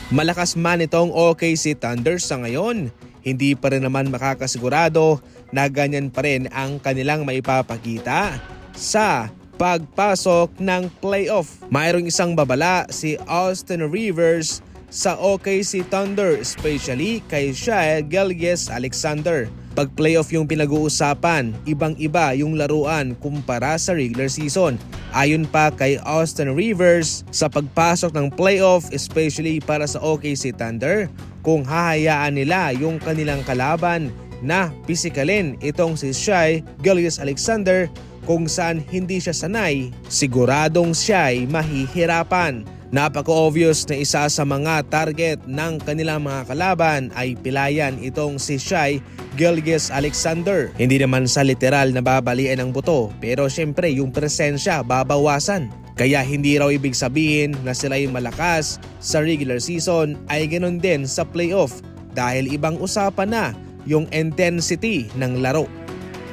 Malakas man itong OKC Thunder sa ngayon, hindi pa rin naman makakasigurado na ganyan pa rin ang kanilang maipapakita sa pagpasok ng playoff. Mayroong isang babala si Austin Rivers sa OKC Thunder, especially kay Shai Gilgeous-Alexander. Pag playoff yung pinag-uusapan, ibang-iba yung laruan kumpara sa regular season. Ayon pa kay Austin Rivers, sa pagpasok ng playoff, especially para sa OKC Thunder, kung hahayaan nila yung kanilang kalaban na pisikalin itong si Shai Gilgeous-Alexander kung saan hindi siya sanay, siguradong siya'y mahihirapan. Napaka-obvious na isa sa mga target ng kanilang mga kalaban ay pilayan itong si Shai Gilgeous-Alexander. Hindi naman sa literal na babalian ng buto, pero syempre yung presensya babawasan. Kaya hindi raw ibig sabihin na sila yung malakas sa regular season ay ganoon din sa playoff dahil ibang usapan na yung intensity ng laro.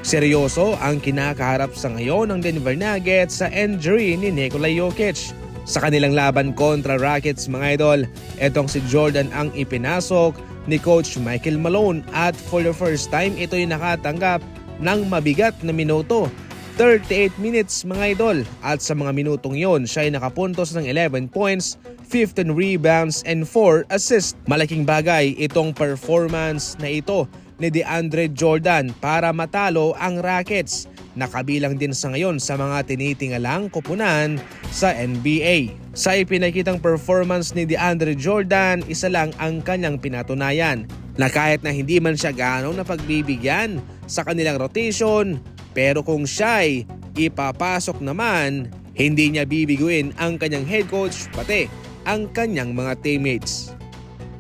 Seryoso ang kinakaharap sa ngayon ng Denver Nuggets sa injury ni Nikola Jokic. Sa kanilang laban kontra Rockets mga idol, etong si Jordan ang ipinasok ni Coach Michael Malone at for the first time ito'y nakatanggap ng mabigat na minuto. 38 minutes mga idol, at sa mga minutong yon siya ay nakapuntos ng 11 points, 15 rebounds and 4 assists. Malaking bagay itong performance na ito ni DeAndre Jordan para matalo ang Rockets. Nakabilang din sa ngayon sa mga tinitingalang kupunan sa NBA. Sa ipinakitang performance ni DeAndre Jordan, isa lang ang kanyang pinatunayan na kahit na hindi man siya gaano napagbibigyan sa kanilang rotation, pero kung siya'y ipapasok naman, hindi niya bibiguin ang kanyang head coach pati ang kanyang mga teammates.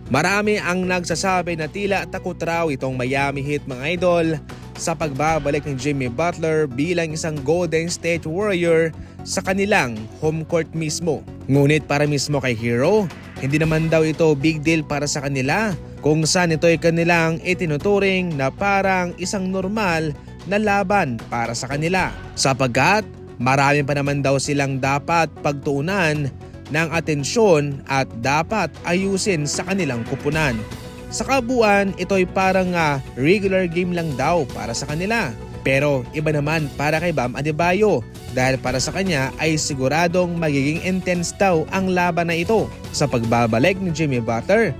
Marami ang nagsasabi na tila takot raw itong Miami Heat mga idol sa pagbabalik ni Jimmy Butler bilang isang Golden State Warrior sa kanilang home court mismo. Ngunit para mismo kay Hero, hindi naman daw ito big deal para sa kanila kung saan ito'y kanilang itinuturing na parang isang normal na laban para sa kanila. Sapagkat marami pa naman daw silang dapat pagtuunan ng atensyon at dapat ayusin sa kanilang kupunan. Sa kabuuan, ito'y parang regular game lang daw para sa kanila. Pero iba naman para kay Bam Adebayo dahil para sa kanya ay siguradong magiging intense daw ang laban na ito sa pagbabalik ni Jimmy Butler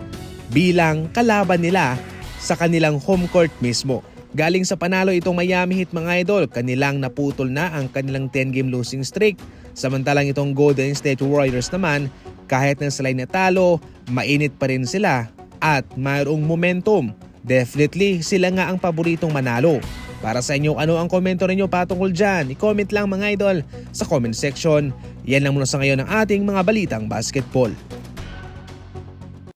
bilang kalaban nila sa kanilang home court mismo. Galing sa panalo itong Miami Heat mga idol, kanilang naputol na ang kanilang 10-game losing streak. Samantalang itong Golden State Warriors naman, kahit na sila'y natalo, mainit pa rin sila at mayroong momentum. Definitely sila nga ang paboritong manalo. Para sa inyo, ano ang komento ninyo patungkol dyan? I-comment lang mga idol sa comment section. Yan lang muna sa ngayon ang ating mga balitang basketball.